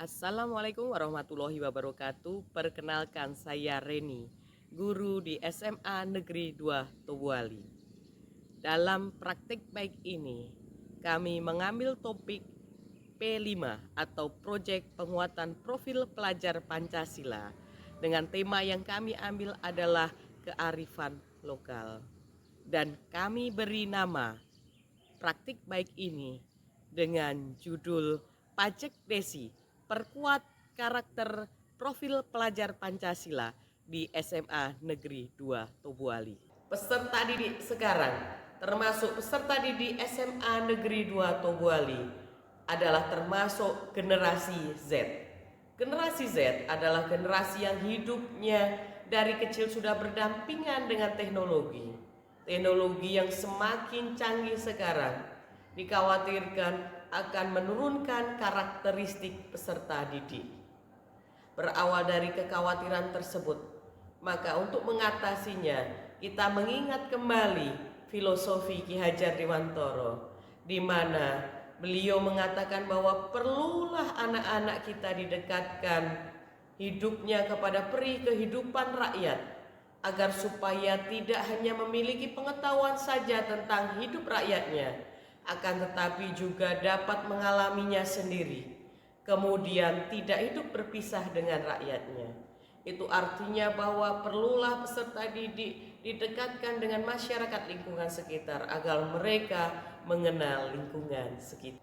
Assalamualaikum warahmatullahi wabarakatuh. Perkenalkan saya Reni, guru di SMA Negeri 2 Tobuali. Dalam praktik baik ini, kami mengambil topik P5 atau Proyek Penguatan Profil Pelajar Pancasila dengan tema yang kami ambil adalah kearifan lokal. Dan kami beri nama praktik baik ini dengan judul Pajak Desi, Perkuat Karakter Profil Pelajar Pancasila di SMA Negeri 2 Tobuali. Peserta didik sekarang, termasuk peserta didik SMA Negeri 2 Tobuali, adalah termasuk generasi Z. Generasi Z adalah generasi yang hidupnya dari kecil sudah berdampingan dengan teknologi. Teknologi yang semakin canggih sekarang dikhawatirkan akan menurunkan karakteristik peserta didik. Berawal dari kekhawatiran tersebut, maka untuk mengatasinya kita mengingat kembali filosofi Ki Hajar Dewantara, di mana beliau mengatakan bahwa perlulah anak-anak kita didekatkan hidupnya kepada peri kehidupan rakyat, agar supaya tidak hanya memiliki pengetahuan saja tentang hidup rakyatnya, akan tetapi juga dapat mengalaminya sendiri, kemudian tidak hidup berpisah dengan rakyatnya. Itu artinya bahwa perlulah peserta didik didekatkan dengan masyarakat lingkungan sekitar agar mereka mengenal lingkungan sekitar.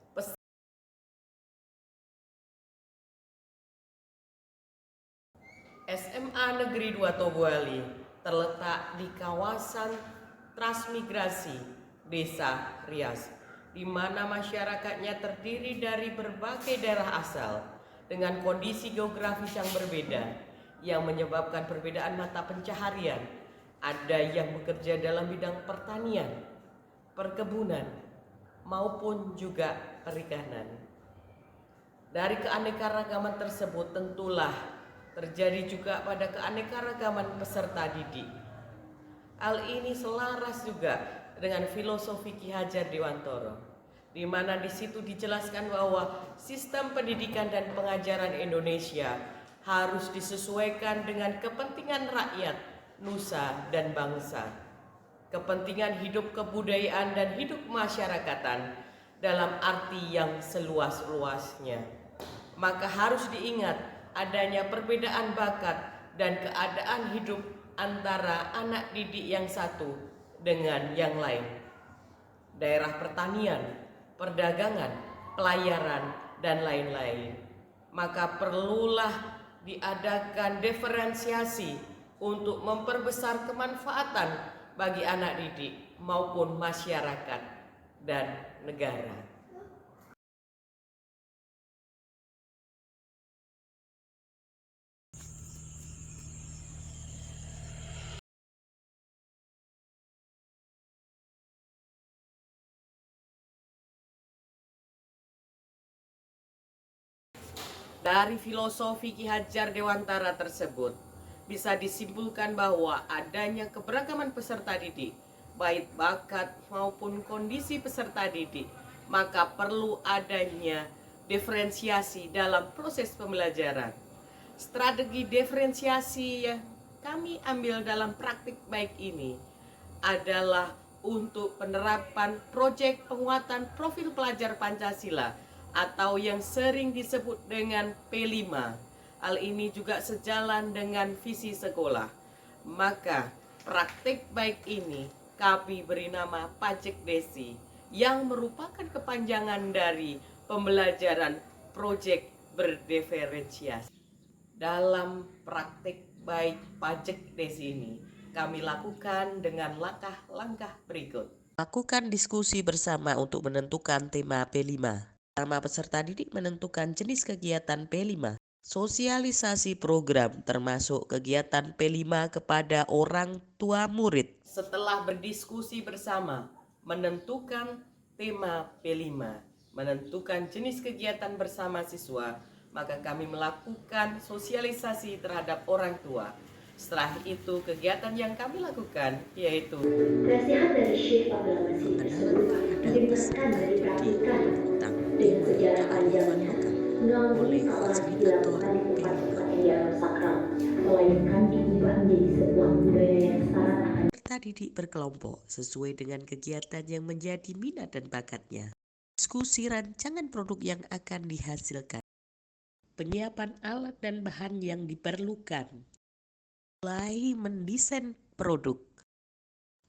SMA Negeri 2 Tobuali terletak di kawasan transmigrasi Desa Rias, di mana masyarakatnya terdiri dari berbagai daerah asal dengan kondisi geografis yang berbeda, yang menyebabkan perbedaan mata pencaharian. Ada yang bekerja dalam bidang pertanian, perkebunan, maupun juga perikanan. Dari keanekaragaman tersebut tentulah terjadi juga pada keanekaragaman peserta didik. Hal ini selaras juga dengan filosofi Ki Hajar Dewantara, di mana di situ dijelaskan bahwa sistem pendidikan dan pengajaran Indonesia harus disesuaikan dengan kepentingan rakyat, nusa dan bangsa, kepentingan hidup kebudayaan dan hidup masyarakatan dalam arti yang seluas-luasnya. Maka harus diingat adanya perbedaan bakat dan keadaan hidup antara anak didik yang satu dengan yang lain. Daerah pertanian, perdagangan, pelayaran, dan lain-lain. Maka perlulah diadakan diferensiasi untuk memperbesar kemanfaatan bagi anak didik maupun masyarakat dan negara. Dari filosofi Ki Hajar Dewantara tersebut bisa disimpulkan bahwa adanya keberagaman peserta didik, baik bakat maupun kondisi peserta didik, maka perlu adanya diferensiasi dalam proses pembelajaran. Strategi diferensiasi yang kami ambil dalam praktik baik ini adalah untuk penerapan proyek penguatan profil pelajar Pancasila atau yang sering disebut dengan P5. Hal ini juga sejalan dengan visi sekolah. Maka praktik baik ini kami beri nama Pajak Desi, yang merupakan kepanjangan dari pembelajaran proyek berdiferensiasi. Dalam praktik baik Pajak Desi ini kami lakukan dengan langkah-langkah berikut. Lakukan diskusi bersama untuk menentukan tema P5. Pertama, peserta didik menentukan jenis kegiatan P5. Sosialisasi program termasuk kegiatan P5 kepada orang tua murid. Setelah berdiskusi bersama, menentukan tema P5, menentukan jenis kegiatan bersama siswa, maka kami melakukan sosialisasi terhadap orang tua. Setelah itu kegiatan yang kami lakukan yaitu nasihat dari Syekh Abdul Masih tersebut didengarkan dari praktikan dengan sejarah panjangnya mengalami oleh seolah fasilitator dilakukan di tempat-tempat pendidikan. yang dianggap sakral, melainkan diubah menjadi sebuah budaya yang syarat akan Peserta didik berkelompok sesuai dengan kegiatan yang menjadi minat dan bakatnya. Diskusi rancangan produk yang akan dihasilkan. Penyiapan alat dan bahan yang diperlukan. Mulai mendesain produk.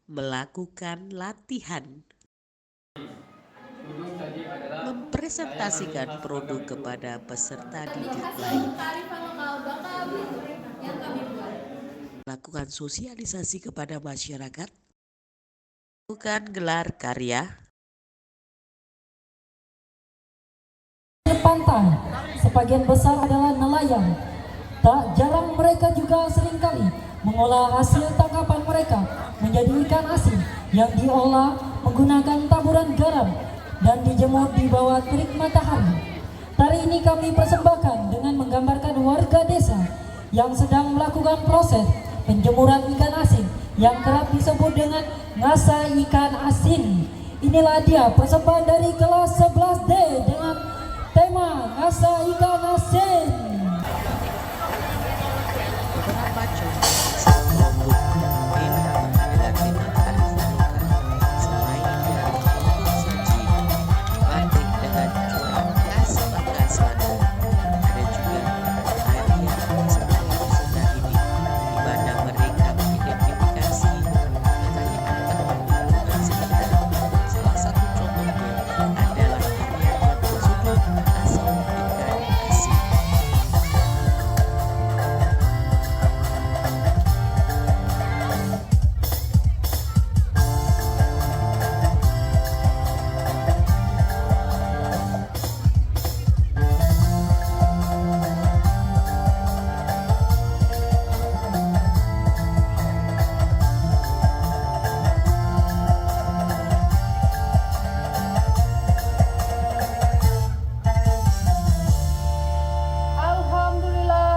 Melakukan latihan. Mempresentasikan produk kepada peserta didik lain. Lakukan sosialisasi kepada masyarakat. Lakukan gelar karya. Pantai, sebagian besar adalah nelayan. Tak jarang mereka juga seringkali mengolah hasil tangkapan mereka menjadi ikan asin yang diolah menggunakan taburan garam dan dijemur di bawah terik matahari. Tari ini kami persembahkan dengan menggambarkan warga desa yang sedang melakukan proses penjemuran ikan asin yang kerap disebut dengan ngasa ikan asin. Inilah dia persembahan dari kelas 11D dengan tema ngasa ikan asin. Beberapa contoh hasil produk ini dengan tema kearifan lokal. Selain dari produk saji, batik dengan corak khas Bangka Selatan, ada juga karya peserta-peserta ini di mana mereka mengidentifikasi kekayaan alam lingkungan sekitar. Salah satu contohnya adalah karya yang berjudul Asal Ikan Asin. Alhamdulillah.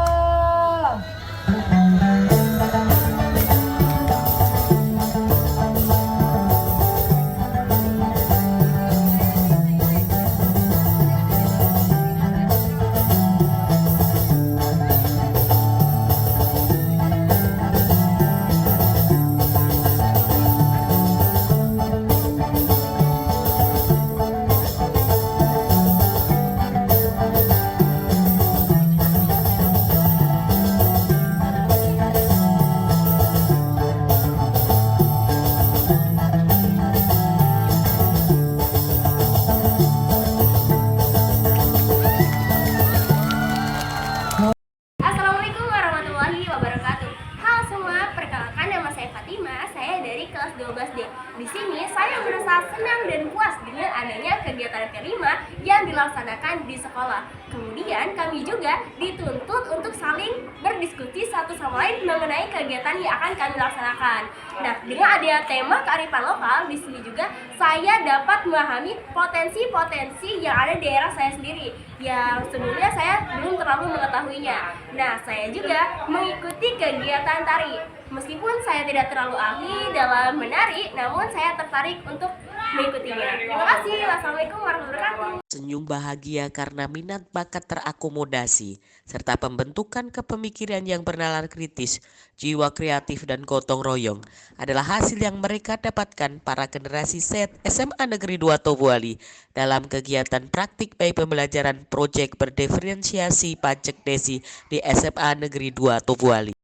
Assalamualaikum warahmatullahi wabarakatuh. Halo semua, perkenalkan nama saya Fatima, saya dari kelas 12D. Di sini saya merasa senang dan puas dengan adanya kegiatan kelima yang dilaksanakan di sekolah. Kemudian kami juga dituntut untuk saling berdiskusi satu sama lain mengenai kegiatan yang akan kami laksanakan. Nah, dengan adanya tema kearifan lokal, di sini juga saya dapat memahami potensi-potensi yang ada di daerah saya sendiri yang sebelumnya saya belum terlalu mengetahuinya. Nah, saya juga mengikuti kegiatan tari. Meskipun saya tidak terlalu ahli dalam menari, namun saya tertarik untuk mengikutinya. Terima kasih. Wassalamualaikum warahmatullahi wabarakatuh. Senyum bahagia karena minat bakat terakomodasi, serta pembentukan kepemikiran yang bernalar kritis, jiwa kreatif dan gotong royong adalah hasil yang mereka dapatkan para generasi Z SMA Negeri 2 Tobuali dalam kegiatan praktik baik pembelajaran proyek berdiferensiasi pajak desi di SMA Negeri 2 Tobuali.